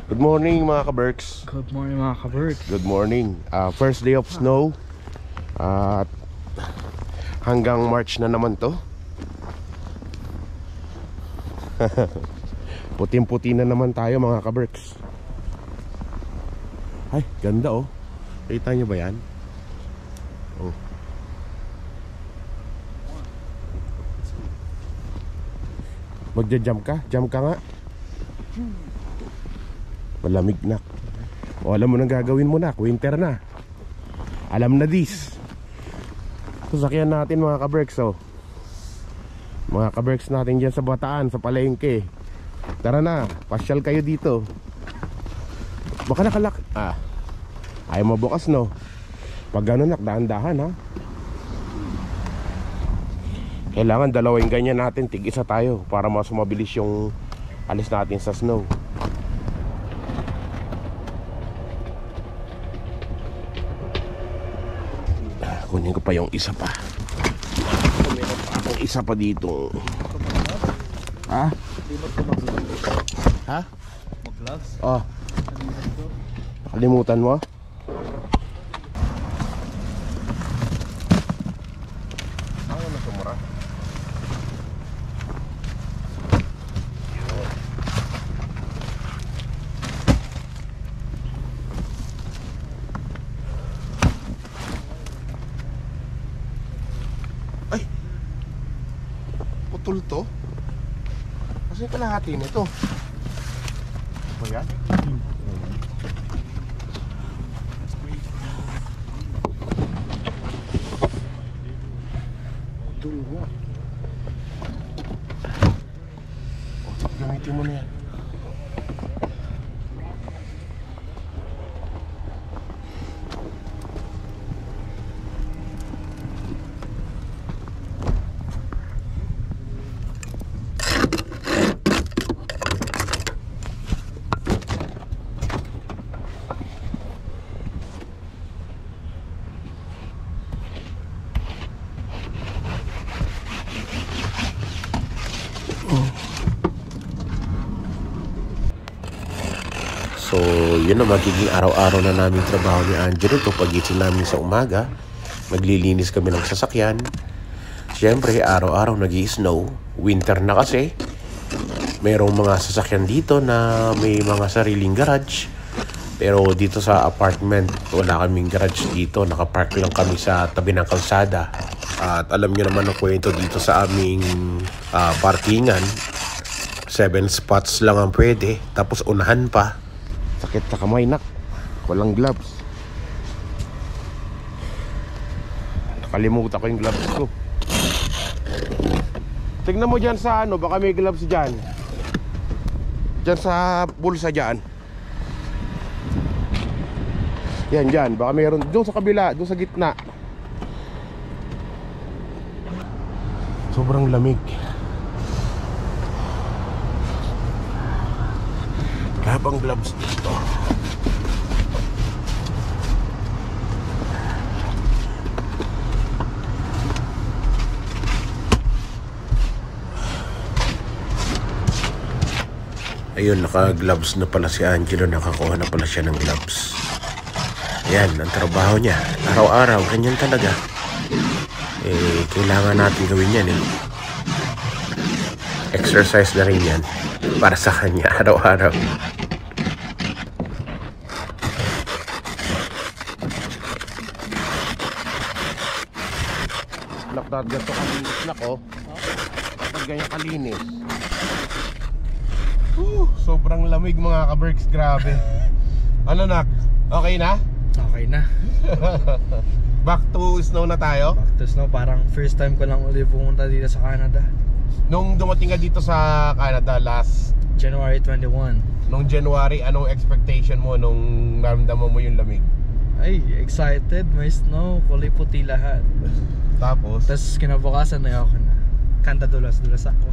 Good morning mga ka-Berks. Good morning mga ka-Berks. Good morning. First day of snow. At hanggang March na naman to. Puting-puti na naman tayo mga ka-Berks. Ay, ganda oh. Kita nyo ba yan? Oh. Magja-jump ka? Jump ka nga. Malamig na. O alam mo nang gagawin mo na. Winter na. Alam na this. Sasakyan natin mga ka-Berks oh. Mga ka-Berks natin dyan sa Bataan, sa Palengke. Tara na, pasyal kayo dito. Baka nakalak. Ayaw mabukas no. Pag gano'n nakdaan-dahan ha. Kailangan dalawin ganyan natin. Tig-isa tayo para mas mabilis yung alis natin sa snow. Kunin ko pa yung isa pa. Meron pa akong isa pa dito. Ha? Ha? Mag-gloves? Oh. Nakalimutan mo? Ako na sumura. Ay! Putol to? Kasi kalahati nito. Ano ba yan? Putol mo. Gamitin mo na yan. So, yun na magiging araw-araw na namin trabaho ni Angelo. Ito, pagising namin sa umaga, maglilinis kami ng sasakyan. Siyempre, araw-araw nag-i-snow. Winter na kasi. Mayroong mga sasakyan dito na may mga sariling garage. Pero dito sa apartment, wala kaming garage dito. Nakapark lang kami sa tabi ng kalsada. At alam nyo naman ang kwento dito sa aming parkingan. 7 spots lang ang pwede. Tapos unahan pa. Sakit sa kamay nak. Walang gloves. Nakalimutan ko yung gloves ko. Tignan mo dyan sa ano. Baka may gloves dyan. Dyan sa bulsa dyan. Yan dyan. Baka mayroon. Doon sa kabila. Doon sa gitna. Sobrang lamig. Habang gloves dito. Ayun, naka-gloves na pala si Angelo. Nakakuha na pala siya ng gloves. Ayan, ang trabaho niya. Araw-araw, ganyan talaga. Kailangan natin gawin yan Exercise na rin yan para sa kanya araw-araw. Nakdad ganito kalinis na ko. Kapag ganyan kalinis. Sobrang lamig mga ka-Berks, grabe. Ano nak? Okay na? Okay na. Back to snow na tayo? Back to snow. Parang first time ko lang ulit pumunta dito sa Canada. Nung dumating ka dito sa Canada last January 21. Nung January, anong expectation mo nung naramdaman mo yung lamig? Ay, excited. May snow. Kulay puti lahat. Tapos kinabukasan na ako na. Kanta dulas-dulas ako.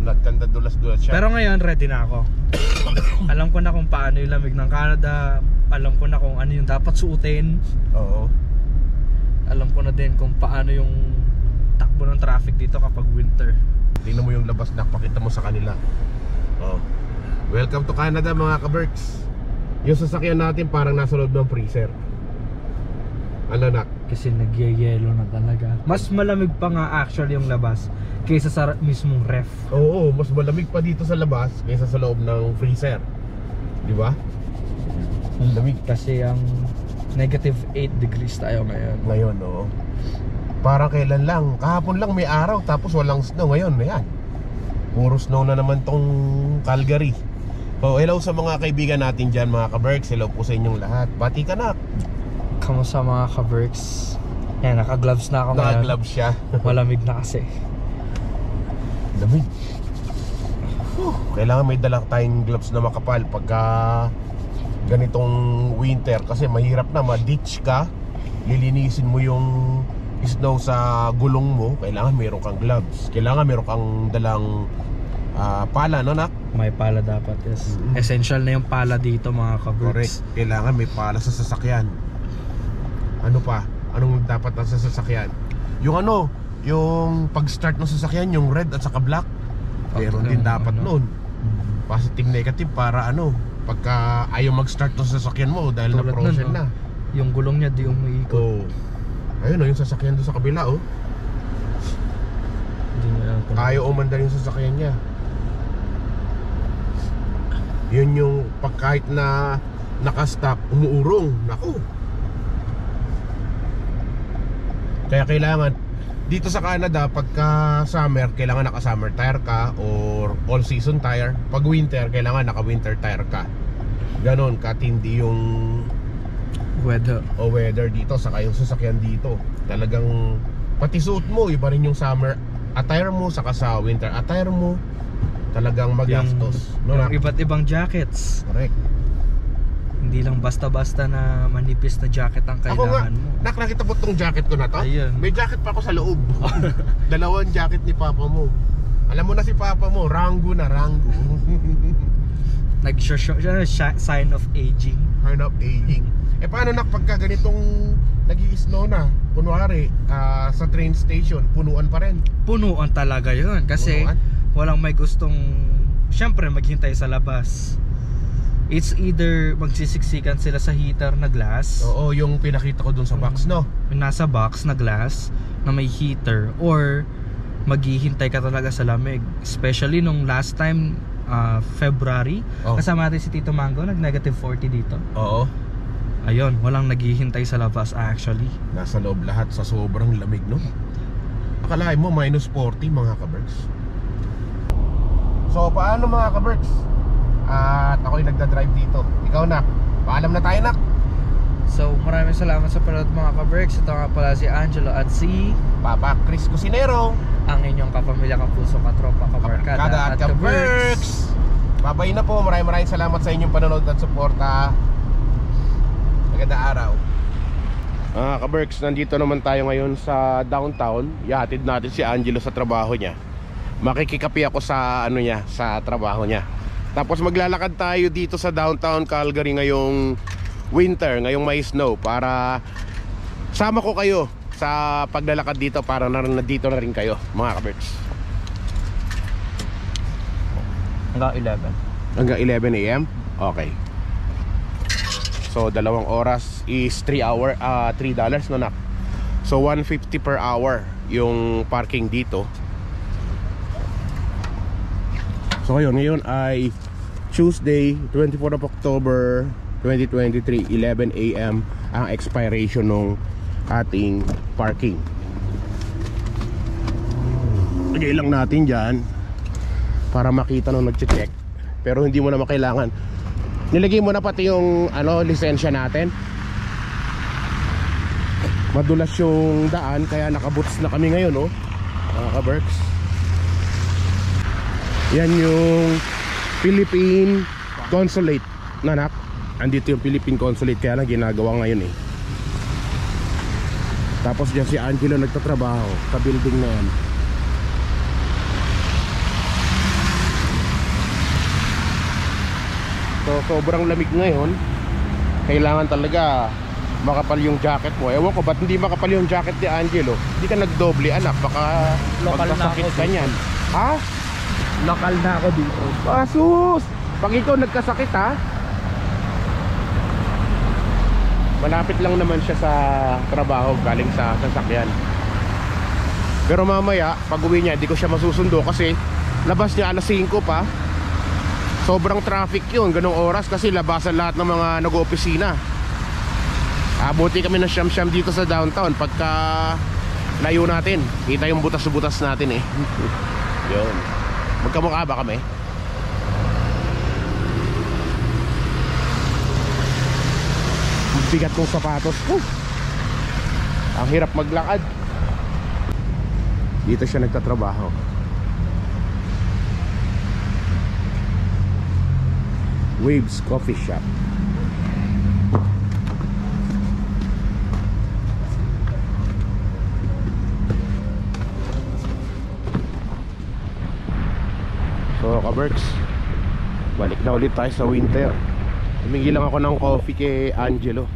nagkanda dulas-dulas siya. Pero ngayon, ready na ako. Alam ko na kung paano yung lamig ng Canada. Alam ko na kung ano yung dapat suotin. Oo. Alam ko na din kung paano yung takbo ng traffic dito kapag winter. Tingnan mo yung labas na, pakita mo sa kanila. Oh. Welcome to Canada mga ka-Berks. Yung sasakyan natin parang nasa loob ng freezer. Ano nak? Kasi nagyayelo na talaga. Mas malamig pa nga actually yung labas kaysa sa mismong ref. Oo, mas malamig pa dito sa labas kaysa sa loob ng freezer. Di ba? Ang lamig. Kasi ang negative 8 degrees tayo ngayon. Ngayon, oo. Parang kailan lang, kahapon lang may araw tapos walang snow. Ngayon, ayan, puro snow na naman tong Calgary. So, hello sa mga kaibigan natin dyan mga ka-Berks. Hello po sa inyong lahat. Bati ka na. Kamusta mga ka-Berks? Yan, naka-gloves na ako ngayon. Naka-gloves siya. Malamig na kasi. Lamig. Kailangan may dalang tayong gloves na makapal pagka ganitong winter. Kasi mahirap na, ma-ditch ka. Lilinisin mo yung snow sa gulong mo. Kailangan mayroon kang gloves. Kailangan mayroon kang dalang pala, no nak? May pala dapat, yes. Essential na yung pala dito mga ka-Berks. Correct. Kailangan may pala sa sasakyan. Ano pa? Anong dapat na sa sasakyan? Yung ano, yung pag-start ng sasakyan, yung red at saka black. Meron din dapat nun. Positive, negative para ano, pagka ayaw mag-start ng sasakyan mo dahil Tulad na-frozen nun, na. Yung gulong niya di umiikot. Oh. Ayun o, yung sasakyan doon sa kabila oh. Hindi niya alam kung Ayaw umandar yung sasakyan niya. Yun yung pag kahit na nakastop, umuurong. Naku. Kaya kailangan dito sa Canada pagka summer kailangan naka summer tire ka or all season tire. Pag winter kailangan naka winter tire ka. Ganon katindi yung weather dito saka yung sasakyan dito. Talagang pati suit mo iba rin yung summer attire mo saka sa winter attire mo. Talagang magastos. Yung iba't ibang jackets. Correct. Hindi lang basta-basta na manipis na jacket ang kailangan mo. Nakita mo tong jacket ko na to? Ayun. May jacket pa ako sa loob. Dalawang jacket ni papa mo. Alam mo na si papa mo, Rango na Rango. Nag-show sign of aging. Sign of aging. Eh paano pagka ganitong nag-i-snow na? Kunwari, sa train station, punuan pa rin. Punuan talaga yun. Kasi walang may gustong, syempre maghintay sa labas. It's either magsisiksikan sila sa heater na glass. Oo, yung pinakita ko dun sa box, no? Nasa box na glass na may heater, or maghihintay ka talaga sa lamig. Especially nung last time, February, kasama natin si Tito Mango, nag-negative 40 dito. Oo. Ayun, walang naghihintay sa labas actually. Nasa loob lahat sa sobrang lamig, no? Akalain mo minus 40 mga ka-Berks. So paano mga ka-Berks? At ako'y nagdadrive dito. Ikaw nak, paalam na tayo nak. So maraming salamat sa panood mga ka-Berks. Ito nga pala si Angelo at si Papa Chris Cusinero, ang inyong kapamilya, kapuso, katropa, kabarkada at ka-Berks. Babay na po, maraming salamat sa inyong panonood at suporta. Magandang araw mga ka-Berks, nandito naman tayo ngayon sa downtown. Ihatid natin si Angelo sa trabaho niya. Makikikapi ako sa ano niya, sa trabaho niya. Tapos maglalakad tayo dito sa downtown Calgary ngayong winter, ngayong may snow, para sama ko kayo sa paglalakad dito para nandito na rin kayo mga ka-Berks. Hanggang 11. Hanggang 11 AM? Okay. So 2 oras is $3 no nak? So $150 per hour yung parking dito. So ngayon ay Tuesday, 24 of October 2023, 11 AM ang expiration ng ating parking. Lagay lang natin dyan para makita nung nag-check. Pero hindi mo naman kailangan. Nilagay mo na pati yung lisensya natin. Madulas yung daan kaya nakaboots na kami ngayon, mga ka-Berks. Yan yung Philippine Consulate, nanak. Andito yung Philippine Consulate, kaya lang ginagawa ngayon Tapos dyan si Angelo nagtatrabaho sa building na yan. So sobrang lamig ngayon. Kailangan talaga makapal yung jacket mo. Ewan ko ba't hindi makapal yung jacket ni Angelo. Hindi ka nagdoble anak, baka magkasakit ka niyan. Ha? Lokal na ako dito. Pasus! Pag ikaw nagkasakit ha, malapit lang naman siya sa trabaho galing sa sasakyan. Pero mamaya pag uwi niya, hindi ko siya masusundo kasi labas niya alas 5 pa. Sobrang traffic yun, ganong oras kasi labasan lahat ng mga nag-opisina. Abuti kami ng siyam-siyam dito sa downtown pagka layo natin. Kita yung butas-butas natin eh. Yun. Magkamukha ba kami? Bigat kong sapatos ko. Ang hirap maglakad. Dito siya nagtatrabaho. Waves Coffee Shop. So kaberks, balik na ulit tayo sa winter. Humingi lang ako ng coffee kay Angelo.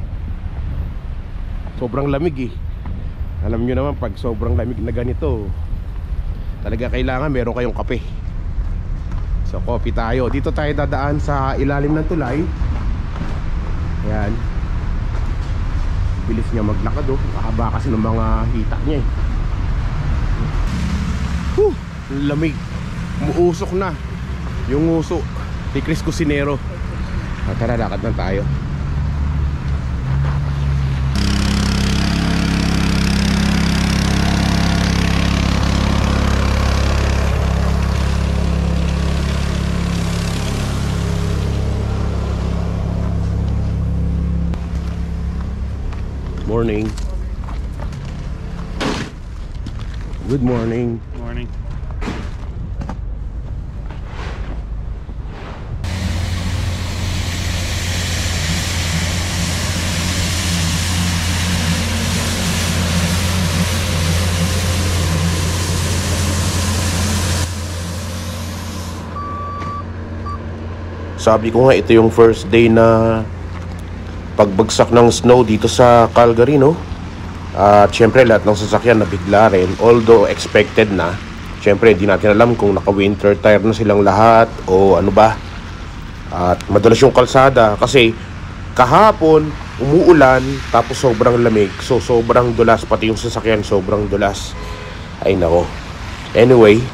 Sobrang lamig eh. Alam nyo naman pag sobrang lamig na ganito, talaga kailangan meron kayong kape. So coffee tayo. Dito tayo dadaan sa ilalim ng tulay. Ayan. Bilis niya maglakad oh. Mahaba kasi ng mga hita niya eh. Lamig. Umuusok na yung uso ni Chris Cusinero. Tara, lakad na tayo. Morning. Good morning. Morning. Sabi ko nga ito yung first day na pagbagsak ng snow dito sa Calgary, no? At syempre lahat ng sasakyan nabigla rin, although expected na. Syempre hindi natin alam kung naka-winter tire na silang lahat o ano ba. At madalas yung kalsada kasi kahapon umuulan tapos sobrang lamig. So sobrang dulas, pati yung sasakyan sobrang dulas. Ay nako. Anyway,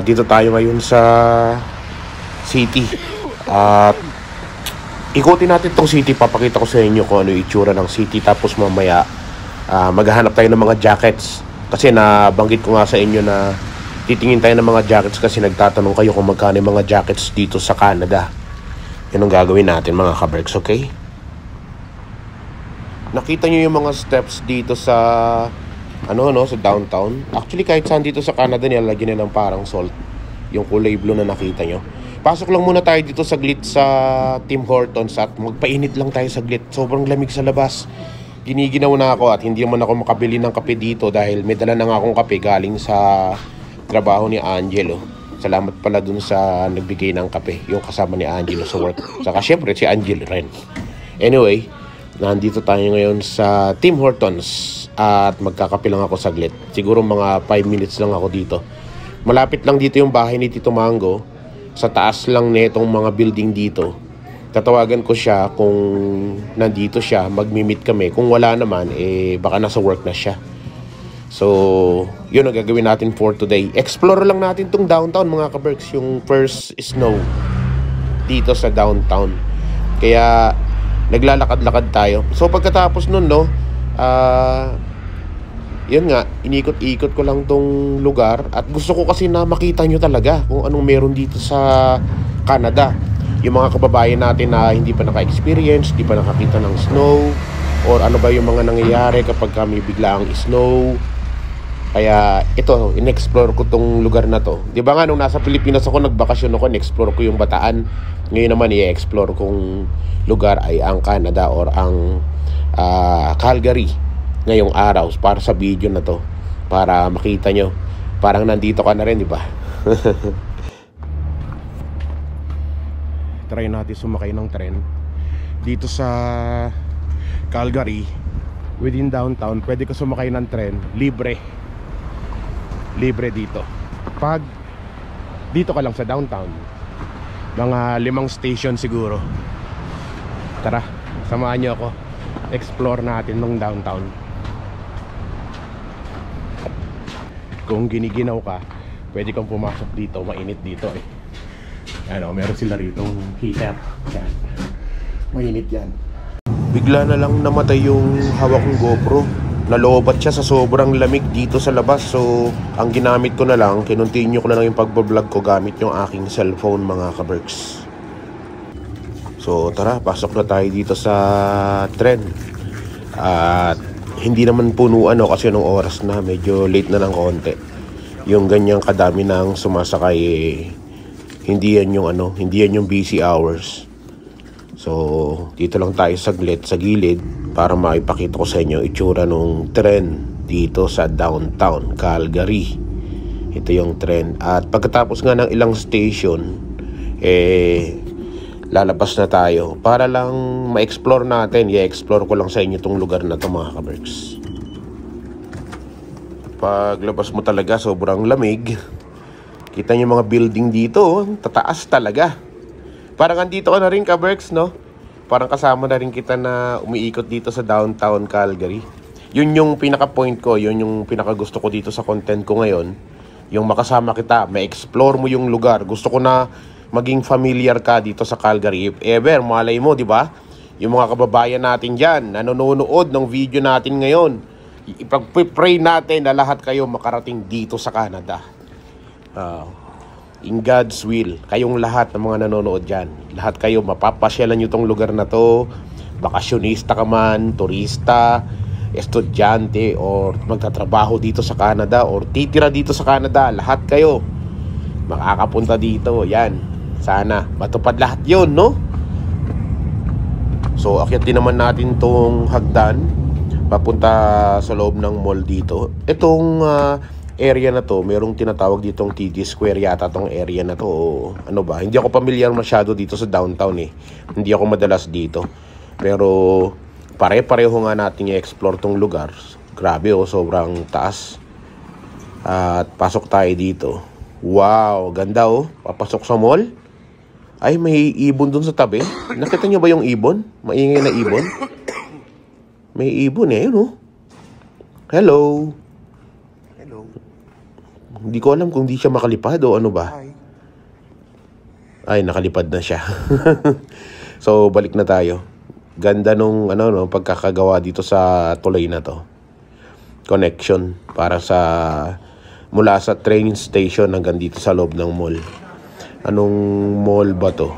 dito tayo ngayon sa city. At ikutin natin tong city, papakita ko sa inyo kung ano yung itsura ng city. Tapos mamaya maghahanap tayo ng mga jackets. Kasi nabanggit ko nga sa inyo na titingin tayo ng mga jackets kasi nagtatanong kayo kung magkano yung mga jackets dito sa Canada. Yun ang gagawin natin mga kaberks, okay? Nakita nyo yung mga steps dito sa sa downtown. Actually kahit saan dito sa Canada nilalagyan nila ng parang salt. Yung kulay blue na nakita nyo. Pasok lang muna tayo dito saglit sa Tim Hortons at magpainit lang tayo saglit. Sobrang lamig sa labas. Giniginaw na ako at hindi naman ako makabili ng kape dito dahil may dala na nga akong kape galing sa trabaho ni Angelo. Salamat pala dun sa nagbigay ng kape, yung kasama ni Angelo sa work. Saka syempre si Angelo rin. Anyway, nandito tayo ngayon sa Tim Hortons at magkakape lang ako saglit. Siguro mga 5 minutes lang ako dito. Malapit lang dito yung bahay ni Tito Mango. Sa taas lang netong mga building dito. Tatawagan ko siya kung nandito siya, magmi-meet kami. Kung wala naman, baka nasa work na siya. So, yun ang gagawin natin for today. Explore lang natin tong downtown mga kaberks, yung first snow dito sa downtown. Kaya naglalakad-lakad tayo. So pagkatapos nun, yun nga, inikot-ikot ko lang tong lugar. At gusto ko kasi na makita nyo talaga kung anong meron dito sa Canada. Yung mga kababayan natin na hindi pa naka-experience, hindi pa nakakita ng snow, or ano ba yung mga nangyayari kapag kami bigla ang snow. Kaya ito, in-explore ko tong lugar na to. Di ba nga nung nasa Pilipinas ako, nagbakasyon ako, in-explore ko yung Bataan. Ngayon naman i-explore kong lugar ay ang Canada or ang Calgary ngayong araw para sa video na to, para makita nyo parang nandito ka na rin, di ba? Try natin sumakay ng tren dito sa Calgary. Within downtown pwede ka sumakay ng tren, libre dito pag dito ka lang sa downtown. Mga 5 station siguro. Tara, samahan niyo ako. Explore natin ng downtown. Kung giniginaw ka, pwede kang pumasok dito. Mainit dito eh. Ano, meron sila rito heater. Yan. Mainit yan. Bigla na lang namatay yung hawak kong GoPro. Nalobat siya sa sobrang lamig dito sa labas. So, ang ginamit ko na lang, kinontinue ko na lang yung pagbablog ko gamit yung aking cellphone, mga kaberks. So, tara, pasok na tayo dito sa tren. At hindi naman punuan kasi nung oras na, medyo late na ng konti. Yung ganyang kadami ng sumasakay, hindi yan yung busy hours. So, dito lang tayo saglit sa gilid para maipakita ko sa inyo itsura nung tren dito sa downtown Calgary. Ito yung tren. At pagkatapos nga ng ilang station, lalabas na tayo para lang ma-explore natin. I-explore ko lang sa inyo itong lugar na to, mga kaberks. Paglabas mo talaga, sobrang lamig. Kita nyo mga building dito, tataas talaga. Parang andito ka na rin, kaberks, no? Parang kasama na rin kita na umiikot dito sa downtown Calgary. Yun yung pinaka-point ko, yun yung pinaka-gusto ko dito sa content ko ngayon. Yung makasama kita, ma-explore mo yung lugar. Gusto ko na maging familiar ka dito sa Calgary. If ever, malay mo, di ba? Yung mga kababayan natin dyan, nanonood ng video natin ngayon, ipag-pray natin na lahat kayo makarating dito sa Canada. In God's will, kayong lahat ng mga nanonood dyan, lahat kayo mapapasyalan nyo tong lugar na to. Bakasyonista ka man, turista, estudyante, or magtatrabaho dito sa Canada, or titira dito sa Canada, lahat kayo makakapunta dito. Yan, sana matupad lahat yun, no? So, akyatin naman natin tong hagdan papunta sa loob ng mall dito. Itong area na to, merong tinatawag ditong TD Square yata tong area na to. Ano ba? Hindi ako familiar masyado dito sa downtown eh. Hindi ako madalas dito. Pero pare-pareho nga natin i-explore tong lugar. Grabe oh, sobrang taas. At pasok tayo dito. Wow, ganda oh. Papasok sa mall. Ay, may ibon dun sa tabi. Nakita nyo ba yung ibon? Maingay na ibon. May ibon eh, yun oh. Hello. Hello. Hindi ko alam kung di siya makalipad o ano ba. Hi. Ay, nakalipad na siya. So, balik na tayo. Ganda nung pagkakagawa dito sa tulay na to. Connection para sa mula sa train station hanggang dito sa loob ng mall. Anong mall ba to?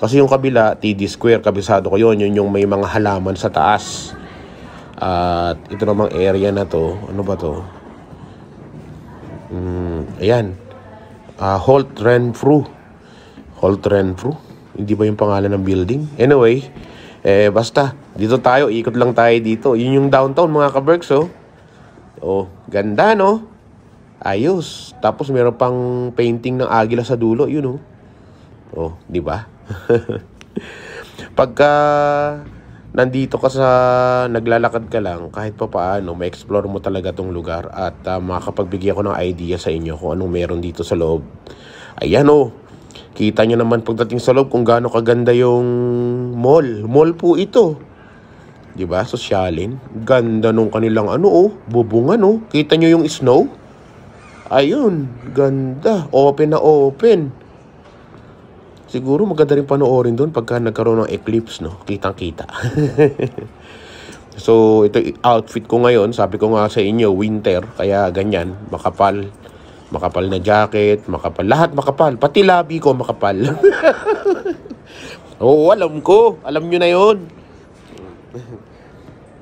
Kasi yung kabila, TD Square, kabisado ko yun. Yun yung may mga halaman sa taas. At ito namang area na to, ano ba to? Ayan. Holt Renfrew. Holt Renfrew. Hindi ba yung pangalan ng building? Anyway, basta, dito tayo, ikot lang tayo dito. Yun yung downtown, mga kaberks, oh. Oh, ganda, no? Ayos. Tapos meron pang painting ng agila sa dulo, yun, oh. Oh, di ba? Pagka nandito ka sa naglalakad ka lang, kahit pa paano, ma-explore mo talaga tong lugar at makapagbigay ako ng idea sa inyo kung anong meron dito sa loob. Ayan, oh. Kita nyo naman pagdating sa loob kung gaano kaganda yung mall. Mall po ito. Diba? Sosyalin. Ganda nung kanilang bubungan, oh. Kita nyo yung snow? Ayun. Ganda. Open na open. Siguro maganda rin panoorin doon pagka nagkaroon ng eclipse, no? Kitang-kita. So, ito outfit ko ngayon. Sabi ko nga sa inyo, winter. Kaya ganyan. Makapal. Makapal na jacket, makapal. Lahat makapal. Pati labi ko makapal. Oo, alam ko. Alam nyo na yun.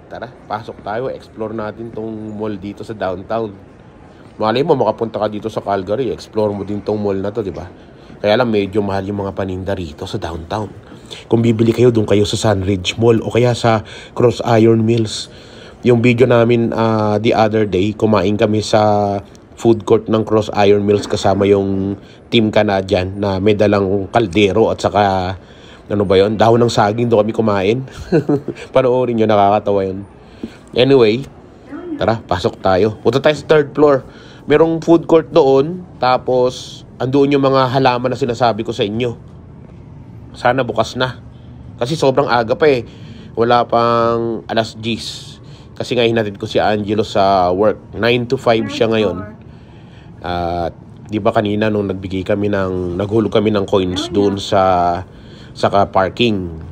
Tara, pasok tayo. Explore natin tong mall dito sa downtown. Malay mo, makapunta ka dito sa Calgary. Explore mo din tong mall na to, di ba? Kaya lang, medyo mahal yung mga paninda rito sa downtown. Kung bibili kayo, doon kayo sa Sunridge Mall o kaya sa Cross Iron Mills. Yung video namin the other day, kumain kami sa food court ng Cross Iron Mills kasama yung Team Canadian na may dalang kaldero at saka dahon ng saging, doon kami kumain. Panoorin nyo, nakakatawa yun. Anyway, tara, pasok tayo. Punta tayo sa 3rd floor. Merong food court doon, tapos andoon yung mga halaman na sinasabi ko sa inyo. Sana bukas na. Kasi sobrang aga pa eh. Wala pang alas 10. Kasi nga hinatid ko si Angelo sa work. 9 to 5 siya ngayon. At di ba kanina nung naghulog kami ng coins doon sa parking.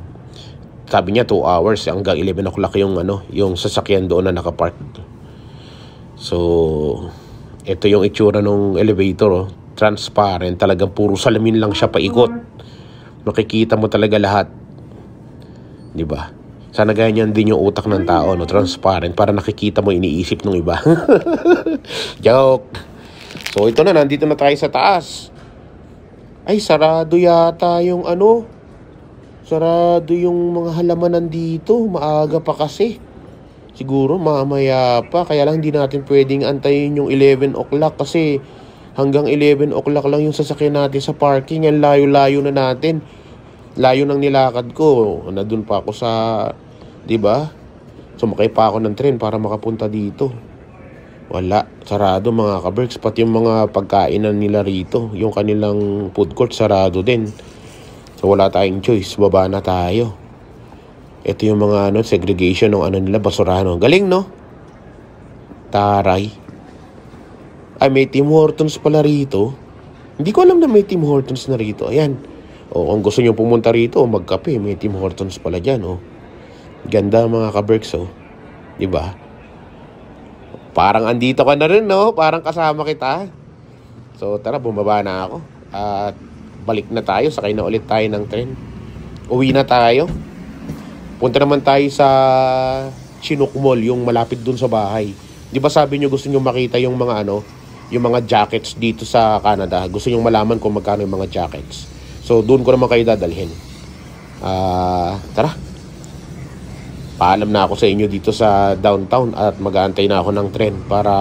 Sabi niya 2 hours hanggang 11 o'clock yung sasakyan doon na nakapark. So, ito yung itsura ng elevator, oh. Transparent, talagang puro salamin lang siya paikot. Makikita mo talaga lahat. 'Di ba? Sana ganyan din yung utak ng tao, no? Transparent, para nakikita mo iniisip ng iba. Joke. So, ito na, nandito na tayo sa taas. Ay, sarado yata yung sarado yung mga halaman nandito. Maaga pa kasi. Siguro mamaya pa. Kaya lang hindi natin pwedeng antayin yung 11 o'clock kasi hanggang 11 o'clock lang yung sasakyan natin sa parking. Ang layo-layo na natin. Layo ng nilakad ko. Nandun pa ako sa, di ba? Sumakay pa ako ng tren para makapunta dito. Wala. Sarado mga kaberks. Pati yung mga pagkainan nila rito. Yung kanilang food court sarado din. So wala tayong choice. Baba na tayo. Ito yung mga segregation ng nila, basurahan. Galing, no? Taray. Ay, may Tim Hortons pala rito. Hindi ko alam na may Tim Hortons na rito. Ayan. O, kung gusto nyo pumunta rito, magkape. May Tim Hortons pala dyan, oh. Ganda mga kaberks, oh. Diba? Parang andito ka na rin, no? Parang kasama kita. So, tara, bumaba na ako. At balik na tayo. Sakay na ulit tayo ng tren. Uwi na tayo. Punta naman tayo sa Chinook Mall, yung malapit dun sa bahay. Di ba sabi nyo gusto nyo makita yung mga yung mga jackets dito sa Canada. Gusto nyo malaman kung magkano yung mga jackets. So, dun ko naman kayo dadalhin. Tara. Paalam na ako sa inyo dito sa downtown at mag-aantay na ako ng tren para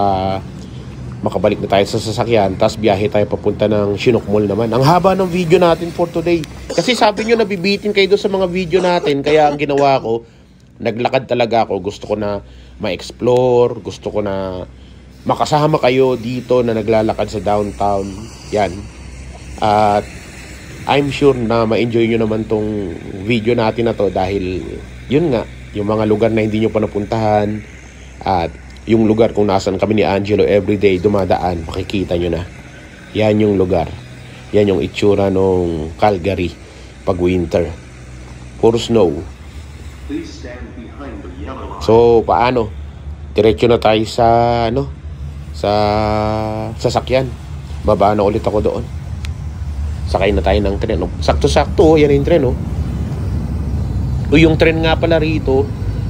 makabalik na tayo sa sasakyan. Tapos biyahe tayo papunta ng Chinook Mall naman. Ang haba ng video natin for today. Kasi sabi nyo nabibitin kayo doon sa mga video natin. Kaya ang ginawa ko, naglakad talaga ako. Gusto ko na ma-explore. Gusto ko na makasama kayo dito na naglalakad sa downtown. Yan. At I'm sure na ma-enjoy nyo naman tong video natin na to. Dahil yun nga, yung mga lugar na hindi nyo pa napuntahan. At yung lugar kung nasan kami ni Angelo everyday dumadaan, makikita nyo na. Yan yung lugar. Yan yung itsura nung Calgary pag winter. Puro snow. So, paano? Diretso na tayo sa sa sasakyan. Baba na ulit ako doon. Sakay na tayo ng tren. Sakto-sakto, yan yung tren, oh. Yung tren nga pala rito,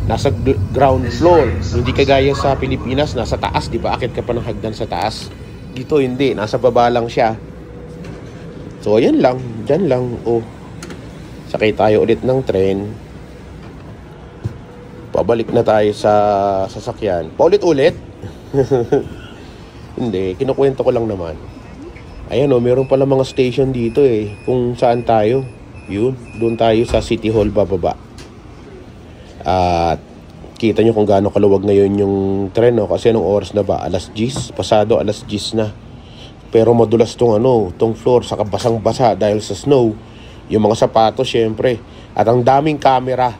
nasa ground floor. Hindi kagaya sa Pilipinas, nasa taas, di ba? Akit ka pa ng hagdan sa taas. Dito hindi, nasa baba lang siya. So, ayan lang, dyan lang. Oh, sakay tayo ulit ng tren. Pabalik na tayo sa sasakyan. Paulit-ulit. Hindi, kinukwento ko lang naman. Ayan, oh, meron pala mga station dito eh. Kung saan tayo. Yun, doon tayo sa City Hall bababa. At kita nyo kung gaano kaluwag ngayon yung tren, no? Kasi anong oras na ba? Alas 10, pasado alas 10 na. Pero madulas tong floor, saka basang-basa dahil sa snow. Yung mga sapatos, syempre. At ang daming camera.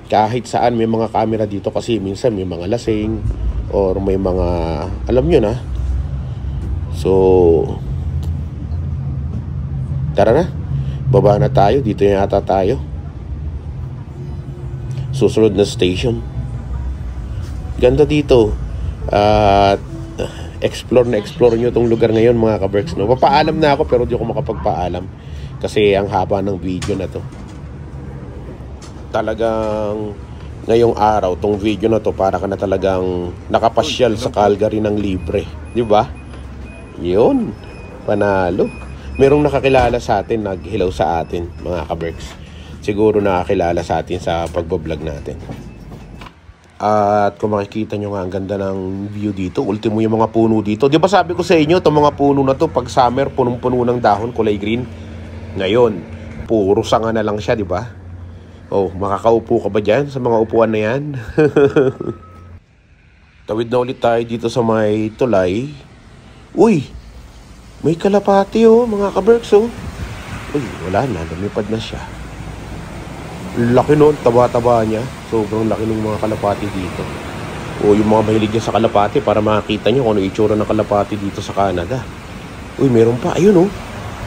Kahit saan may mga camera dito kasi minsan may mga lasing or may mga, alam nyo na. So, tara na. Baba na tayo. Dito yata tayo. Susunod na station. Ganda dito. At explore nyo itong lugar ngayon mga kaberks, no? Papaalam na ako pero di ako makapagpaalam kasi ang haba ng video na to. Talagang ngayong araw tong video na to para ka na talagang nakapasyal sa Calgary ng libre, di ba? Yun, panalo. Merong nakakilala sa atin, naghilaw sa atin mga kaberks. Siguro nakakilala sa atin sa pagbablog natin. At kung makikita nyo nga, ang ganda ng view dito. Ultimo yung mga puno dito. Di ba sabi ko sa inyo, itong mga puno na to, pag summer, punong-puno ng dahon, kulay green. Ngayon, puro sanga na lang siya, di ba? Oh, makakaupo ka ba dyan sa mga upuan na yan? Tawid na ulit tayo dito sa may tulay. Uy, may kalapati oh, mga kaberks oh. Uy, wala na, lumipad na siya. Laki nun, taba-taba niya. Sobrang laki ng mga kalapati dito. O yung mga mahilig niya sa kalapati, para makita nyo kung ano itsura ng kalapati dito sa Canada. Uy, meron pa. Ayun, oh.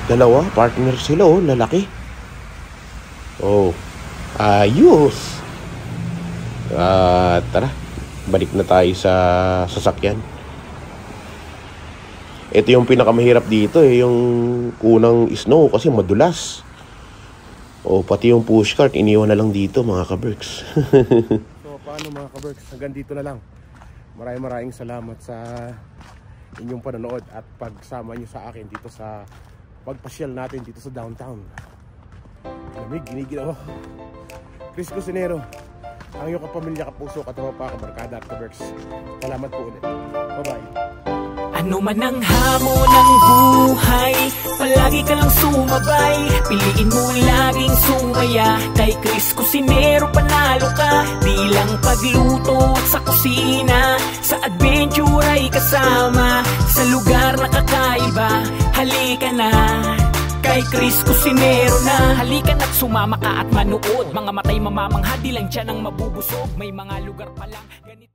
Dalawa, partner sila, oh. Lalaki. Oh, ayos. Tara, balik na tayo sa sasakyan. Ito yung pinakamahirap dito, yung unang snow kasi madulas. O pati yung pushcart, iniwan na lang dito mga ka-Berks. So paano mga ka-Berks, hanggang dito na lang. Maraming salamat sa inyong panonood at pagsama nyo sa akin dito sa pagpasyal natin dito sa downtown. Lamig, giniginaw. Chris Cusinero, ang iyong kapamilya, kapuso, katropa, kabarkada at ka-Berks. Salamat po ulit. Bye-bye. Ano man ang hamon ng buhay, palagi ka lang sumabay. Piliin mo laging sumaya. Kay Chris Cusinero panalo ka. Di lang pagluto at sa kusina, sa adventure ay kasama. Sa lugar na kakaiba, halika na. Kay Chris Cusinero na. Halika na't sumama ka at manood. Mga matay mamamangha, di lang tiyan ang mabubusog. May mga lugar pa lang ganito.